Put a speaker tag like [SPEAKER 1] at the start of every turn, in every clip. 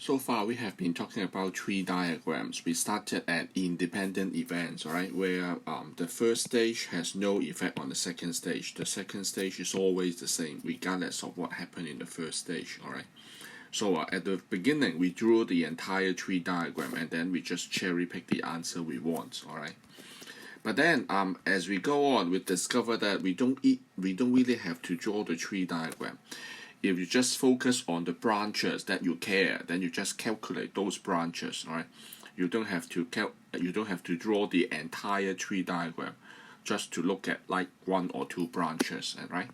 [SPEAKER 1] So far, we have been talking about tree diagrams. We started at independent events, right, where the first stage has no effect on the second stage. The second stage is always the same, regardless of what happened in the first stage, all right. So at the beginning, we drew the entire tree diagram, and then we just cherry pick the answer we want, all right. But then, as we go on, we discover that we don't really have to draw the tree diagram. If you just focus on the branches that you care, then you just calculate those branches, right? You don't have to draw the entire tree diagram just to look at like one or two branches, right?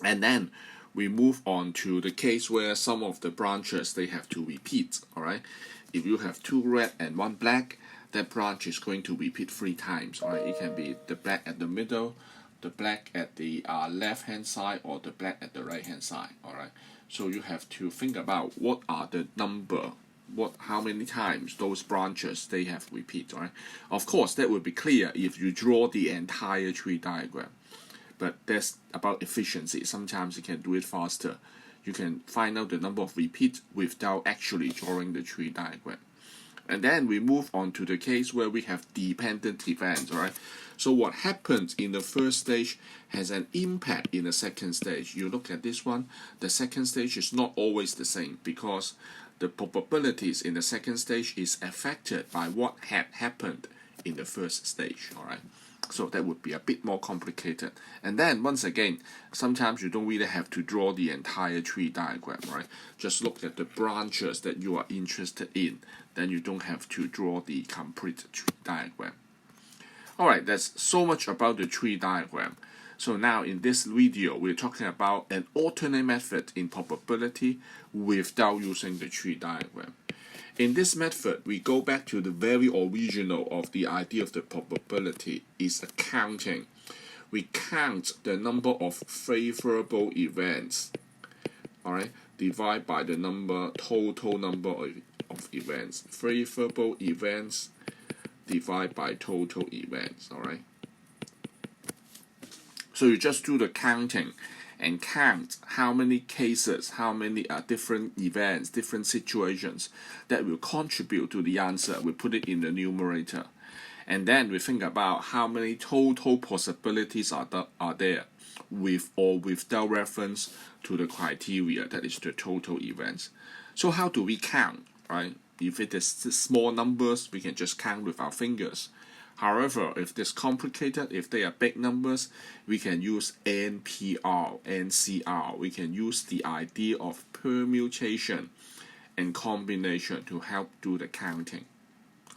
[SPEAKER 1] And then we move on to the case where some of the branches they have to repeat, all right? If you have two red and one black, that branch is going to repeat 3 times, all right? It can be the black at the middle, the black at the left hand side, or the black at the right hand side, all right? So you have to think about what are the number, how many times those branches they have repeat, all right? Of course, that would be clear if you draw the entire tree diagram, but that's about efficiency. Sometimes you can do it faster. You can find out the number of repeats without actually drawing the tree diagram. And then we move on to the case where we have dependent events, right? So what happens in the first stage has an impact in the second stage. You look at this one, the second stage is not always the same because the probabilities in the second stage is affected by what had happened in the first stage, all right? So that would be a bit more complicated. And then once again, sometimes you don't really have to draw the entire tree diagram, right? Just look at the branches that you are interested in. Then you don't have to draw the complete tree diagram. Alright, that's so much about the tree diagram. So now in this video, we're talking about an alternate method in probability without using the tree diagram. In this method, we go back to the very original of the idea of the probability is the counting. We count the number of favorable events, alright, divide by the total number of events. Favorable events divide by total events, alright. So you just do the counting and count how many cases, how many different events, different situations that will contribute to the answer. We put it in the numerator. And then we think about how many total possibilities are there with or without reference to the criteria, that is the total events. So how do we count, right? If it is small numbers, we can just count with our fingers. However, if it's complicated, if they are big numbers, we can use NPR, NCR. We can use the idea of permutation and combination to help do the counting.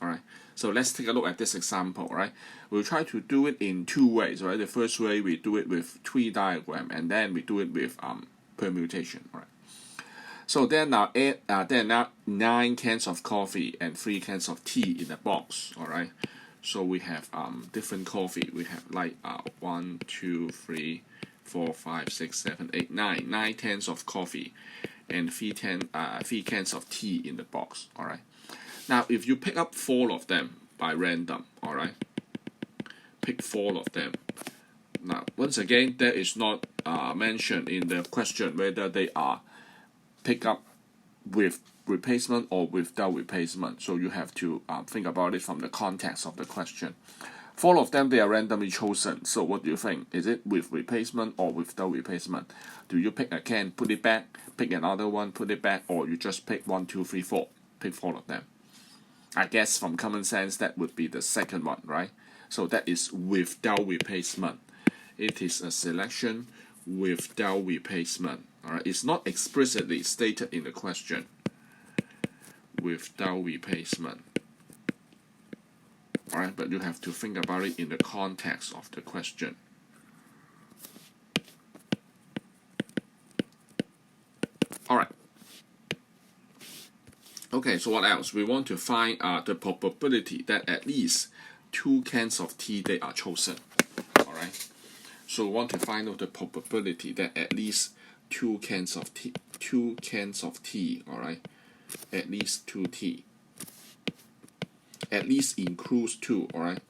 [SPEAKER 1] Alright, so let's take a look at this example, right? We'll try to do it in 2 ways, right? The first way we do it with tree diagram, and then we do it with permutation, alright? So there are now 9 cans of coffee and 3 cans of tea in the box, alright? So we have different coffee. We have like 1, 2, 3, 4, 5, 6, 7, 8, 9 cans of coffee and 3 cans of tea in the box. All right. Now, if you pick up 4 of them by random, all right, pick 4 of them. Now, once again, that is not mentioned in the question whether they are picked up with replacement or without replacement, so you have to think about it from the context of the question. 4 of them, they are randomly chosen, so what do you think? Is it with replacement or without replacement? Do you pick a can, put it back, pick another one, put it back, or you just pick 1, 2, 3, 4, pick 4 of them? I guess from common sense that would be the second one, right? So that is without replacement. It is a selection without replacement. All right, it's not explicitly stated in the question. Without replacement. Alright, but you have to think about it in the context of the question. Alright. Okay, so what else? We want to find the probability that at least 2 cans of tea they are chosen. Alright. So we want to find out the probability that at least 2 cans of tea, alright? At least 2 tea. At least includes 2, alright?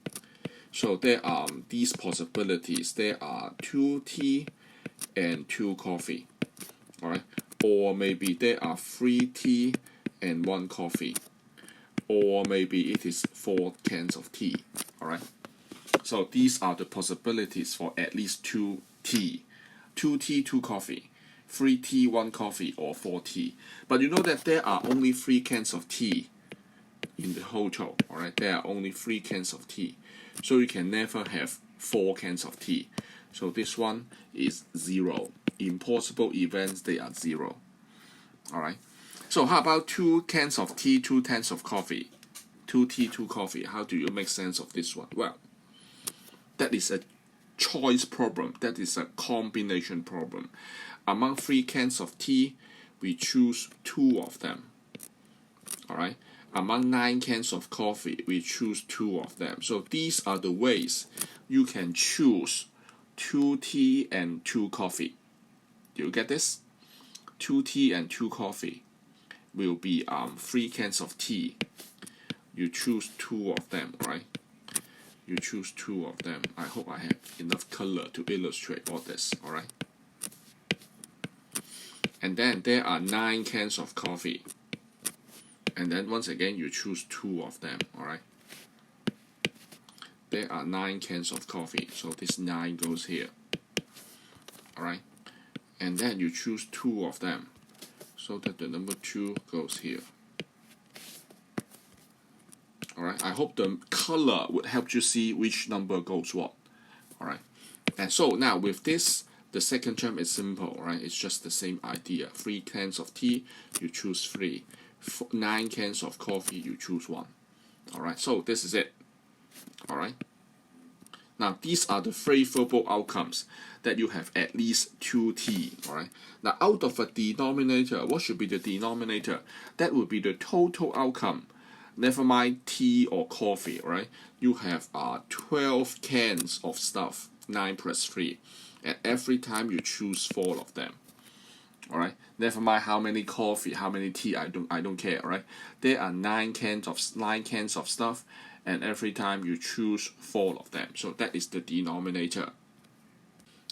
[SPEAKER 1] So there are these possibilities. There are 2 tea and 2 coffee, alright? Or maybe there are 3 tea and 1 coffee, or maybe it is 4 cans of tea. All right. So these are the possibilities for at least 2 tea, 2 tea, 2 coffee, 3 tea, 1 coffee, or 4 tea. But you know that there are only 3 cans of tea in the total. All right, there are only 3 cans of tea, so you can never have 4 cans of tea. So this one is 0. Impossible events, they are 0. All right. So how about 2 cans of tea, 2 cans of coffee, 2 tea, 2 coffee? How do you make sense of this one? Well, that is a choice problem. That is a combination problem. Among 3 cans of tea, we choose 2 of them. All right. Among 9 cans of coffee, we choose 2 of them. So these are the ways you can choose 2 tea and 2 coffee. Do you get this? 2 tea and 2 coffee will be 3 cans of tea. You choose 2 of them, right? You choose 2 of them. I hope I have enough color to illustrate all this, all right? And then there are 9 cans of coffee. And then once again, you choose 2 of them, all right? There are 9 cans of coffee, so this 9 goes here, all right? And then you choose 2 of them, so that the number 2 goes here. All right, I hope the color would help you see which number goes what. All right, and so now with this, the second term is simple, right? It's just the same idea. 3 cans of tea, you choose 3. 9 cans of coffee, you choose 1. All right, so this is it. All right. Now these are the favorable outcomes, that you have at least 2 tea. All right. Now out of a denominator, what should be the denominator? That would be the total outcome. Never mind tea or coffee, right? You have 12 cans of stuff, 9 plus 3, and every time you choose 4 of them. All right. Never mind how many coffee, how many tea. I don't care. Right. There are 9 cans of stuff, and every time you choose 4 of them. So that is the denominator.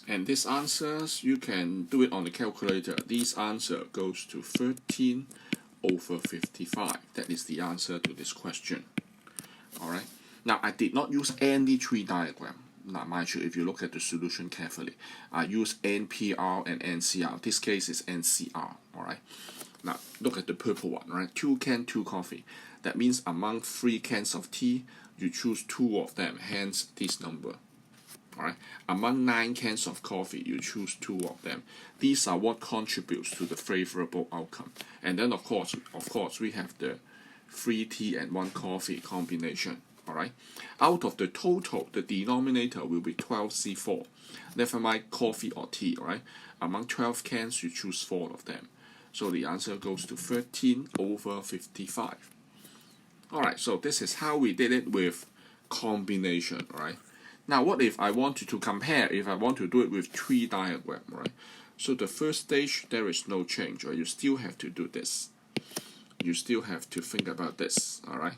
[SPEAKER 1] And these answers, you can do it on the calculator. This answer goes to 13 over 55. That is the answer to this question. All right. Now I did not use any tree diagram. Now mind you, if you look at the solution carefully, I use NPR and NCR. This case is NCR. All right. Now look at the purple one. Right. 2 cans, 2 coffee. That means among 3 cans of tea, you choose 2 of them. Hence this number. All right. Among 9 cans of coffee, you choose 2 of them. These are what contributes to the favorable outcome. And then of course, we have the 3 tea and 1 coffee combination. All right. Out of the total, the denominator will be 12C4. Never mind coffee or tea. All right. Among 12 cans, you choose 4 of them. So the answer goes to 13 over 55. All right. So this is how we did it with combination. All right. Now, what if I wanted to compare, if I want to do it with tree diagram, right? So the first stage, there is no change, right? You still have to do this. You still have to think about this, all right?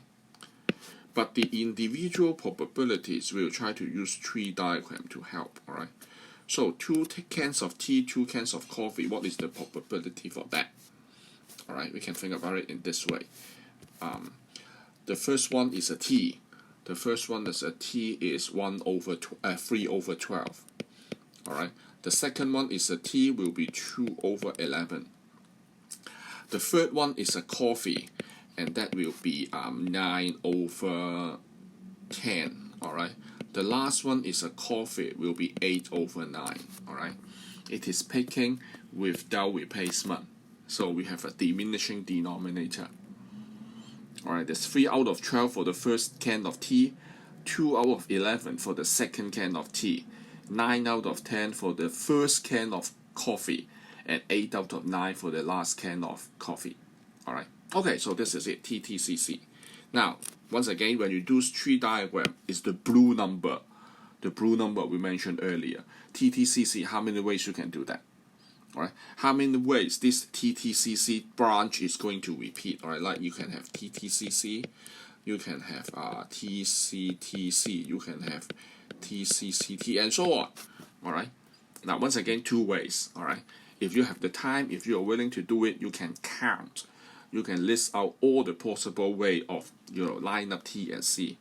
[SPEAKER 1] But the individual probabilities, we'll try to use tree diagram to help, all right? So 2 cans of tea, 2 cans of coffee, what is the probability for that? All right, we can think about it in this way. The first one is a tea. The first one is a tea is 3 over 12. All right. The second one is a tea will be 2 over 11. The third one is a coffee, and that will be 9 over 10. All right. The last one is a coffee will be 8 over 9. All right. It is picking without replacement, so we have a diminishing denominator. Alright, there's 3 out of 12 for the first can of tea, 2 out of 11 for the second can of tea, 9 out of 10 for the first can of coffee, and 8 out of 9 for the last can of coffee. Alright, okay, so this is it, TTCC. Now, once again, when you do tree diagram, it's the blue number we mentioned earlier. TTCC, how many ways you can do that? Alright, how many ways this TTCC branch is going to repeat? Alright, like you can have TTCC, you can have TCTC, you can have TCCT, and so on. Alright, now once again, 2 ways. Alright, if you have the time, if you are willing to do it, you can count. you can list out all the possible way of line up T and C.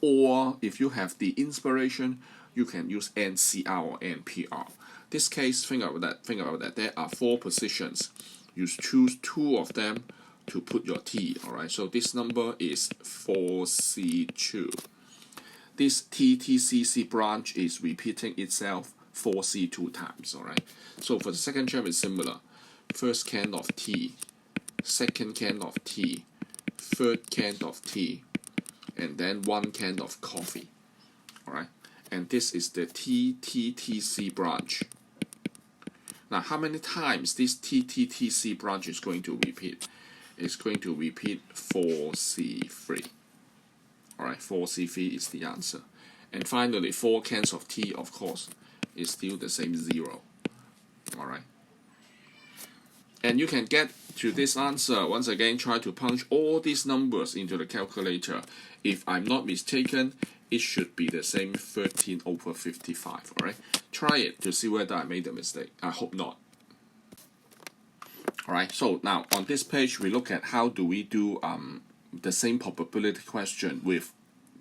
[SPEAKER 1] Or if you have the inspiration, you can use NCR or NPR. This case, think about that. There are 4 positions. You choose 2 of them to put your T. Alright, so this number is 4C2. This TTCC branch is repeating itself 4C2 times. Alright, so for the second term it's similar. First can of T, second can of tea, third can of tea, and then 1 can of coffee. Alright, and this is the TTTC branch. Now, how many times this TTTC branch is going to repeat? It's going to repeat 4C3. Alright, 4C3 is the answer. And finally, 4 cans of tea, of course, is still the same 0. Alright. And you can get to this answer. Once again, try to punch all these numbers into the calculator. If I'm not mistaken, it should be the same 13/55. Alright, try it to see whether I made a mistake. I hope not. Alright, so now on this page we look at how do we do the same probability question with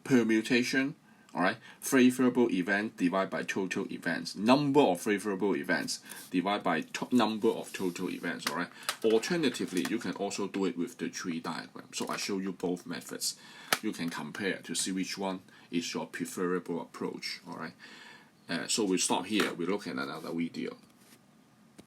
[SPEAKER 1] permutation. Alright, favorable event divided by total events. Number of favorable events divided by number of total events. Alright. Alternatively, you can also do it with the tree diagram. So I show you both methods. You can compare to see which one is your preferable approach. Alright. So we stop here. We look at another video.